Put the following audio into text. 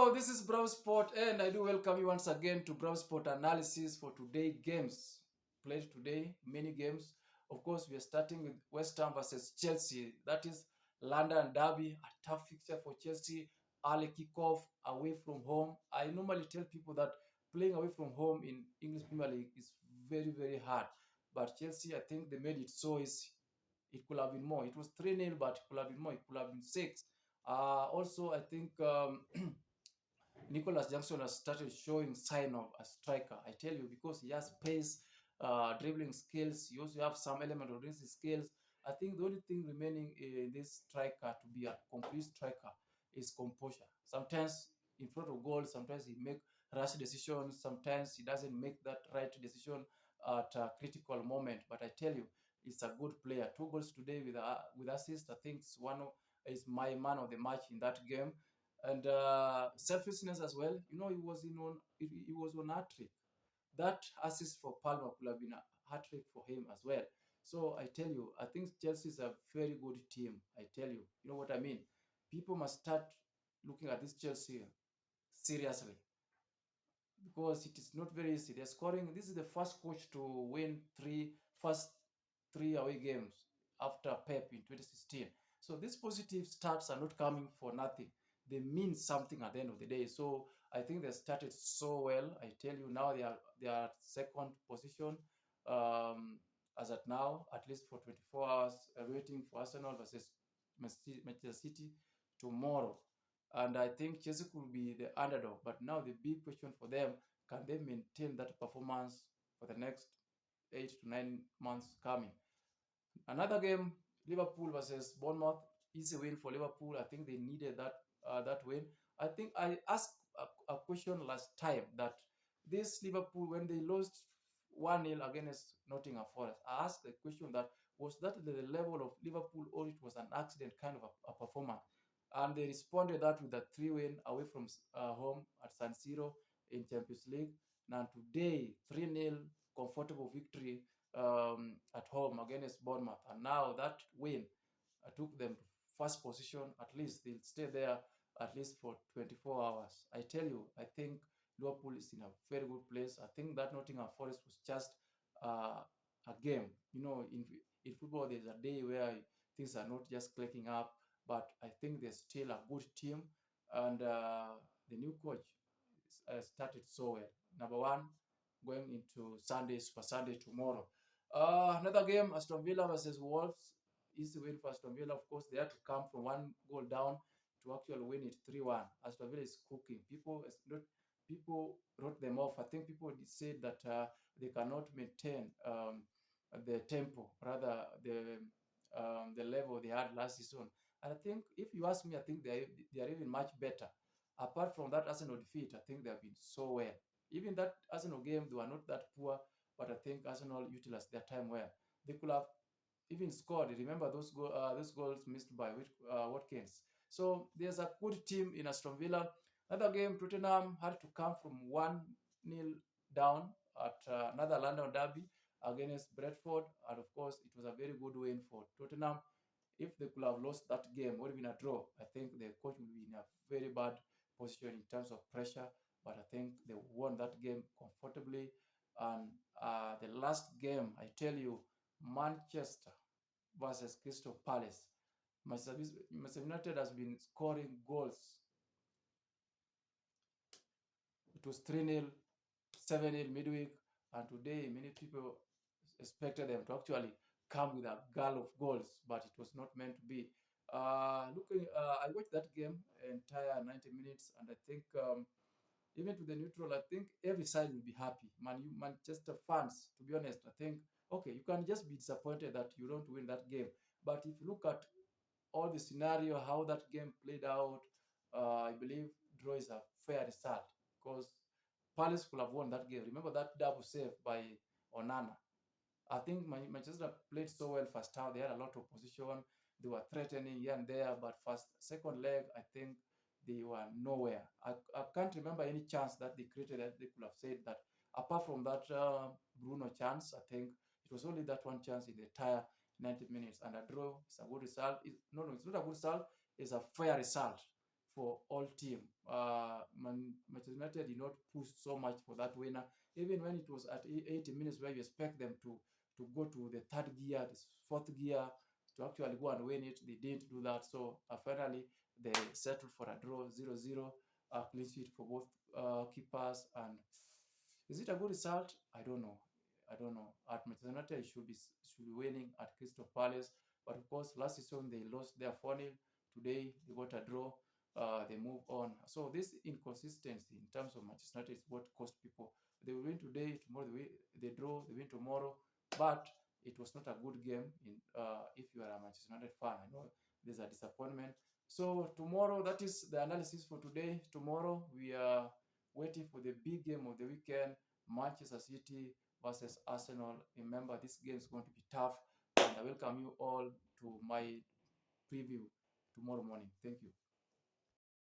Hello, this is Bravo Sport, and I do welcome you once again to Bravo Sport analysis for today games played today. Many games, of course. We are starting with West Ham versus Chelsea. That is London Derby, a tough fixture for Chelsea. Early kickoff away from home. I normally tell people that playing away from home in English Premier League is very hard. But Chelsea, I think they made it so easy. It could have been more. It was 3-0, but it could have been more. It could have been 6. Also, I think Nicholas Jackson has started showing sign of a striker. I tell you, because he has pace, dribbling skills. He also have some element of racing skills. I think the only thing remaining in this striker to be a complete striker is composure. Sometimes in front of goal, sometimes he make rash decisions. Sometimes he doesn't make that right decision at a critical moment. But I tell you, he's a good player. 2 goals today with assist. I think is my man of the match in that game, and selfishness as well. He was on hat trick. That assist for Palmer could have been a hat trick for him as well. So I tell you, I think Chelsea is a very good team. I tell you, you know what I mean. People must start looking at this Chelsea seriously because it is not very easy. They're scoring. This is the first coach to win first three away games after Pep in 2016. So these positive starts are not coming for nothing. They mean something at the end of the day. So I think they started so well. I tell you now they are second position um, as at now, at least for 24 hours, waiting for Arsenal versus Manchester City tomorrow. And I think Chelsea could be the underdog. But now the big question for them, can they maintain that performance for the next 8 to 9 months coming? Another game, Liverpool versus Bournemouth, easy win for Liverpool. I think they needed that win. I think I asked a question last time that this Liverpool, when they lost 1-0 against Nottingham Forest, I asked the question that was that the level of Liverpool or it was an accident kind of a performance? And they responded that with a 3-win away from home at San Siro in Champions League. Now today, 3-0 comfortable victory at home against Bournemouth. And now that win took them to first position. At least they'll stay there at least for 24 hours. I tell you, I think Liverpool is in a very good place. I think that Nottingham Forest was just a game. In football, there's a day where things are not just clicking up, but I think they're still a good team. And the new coach started so well. Number one, going into Super Sunday tomorrow. Another game, Aston Villa versus Wolves. Easy win for Aston Villa. Of course, they had to come from 1 goal down to actually win it 3-1. Aston Villa is cooking. People wrote them off. I think people said that they cannot maintain the tempo, rather the level they had last season. And I think, if you ask me, I think they are even much better. Apart from that Arsenal defeat, I think they have been so well. Even that Arsenal game, they were not that poor, but I think Arsenal utilized their time well. They could have even scored. Remember those goals missed by Watkins. So there's a good team in Aston Villa. Another game, Tottenham had to come from 1-0 down at another London derby against Brentford. And of course, it was a very good win for Tottenham. If they could have lost that game or even a draw, I think the coach will be in a very bad position in terms of pressure. But I think they won that game comfortably. And the last game, I tell you, Manchester versus Crystal Palace. Manchester United has been scoring goals. It was 3-0, 7-0 midweek, and today many people expected them to actually come with a gall of goals, but it was not meant to be. I watched that game entire 90 minutes, and I think even to the neutral, I think every side will be happy. Manchester fans, to be honest, I think okay, you can just be disappointed that you don't win that game, but if you look at all the scenario, how that game played out, I believe draw is a fair result because Palace could have won that game. Remember that double save by Onana. I think Manchester played so well first half. They had a lot of position. They were threatening here and there, but second leg, I think they were nowhere. I can't remember any chance that they created that they could have said that. Apart from that Bruno chance, I think it was only that one chance in the entire 90 minutes. And a draw is a good result. No, it's not a good result. It's a fair result for all team. Manchester United did not push so much for that winner, even when it was at 80 minutes where you expect them to go to the third gear, the fourth gear, to actually go and win it. They didn't do that. So finally, they settled for a draw 0-0, clean sheet for both keepers. And is it a good result? I don't know. I don't know. At Manchester United, should be winning at Crystal Palace, but of course, last season they lost their 4-0. Today they got a draw. They move on. So this inconsistency in terms of Manchester United is what cost people. They will win today, tomorrow they draw, they win tomorrow, but it was not a good game. If you are a Manchester United fan, I know there's a disappointment. So tomorrow, that is the analysis for today. Tomorrow we are waiting for the big game of the weekend, Manchester City versus Arsenal. Remember, this game is going to be tough, and I welcome you all to my preview tomorrow morning. Thank you.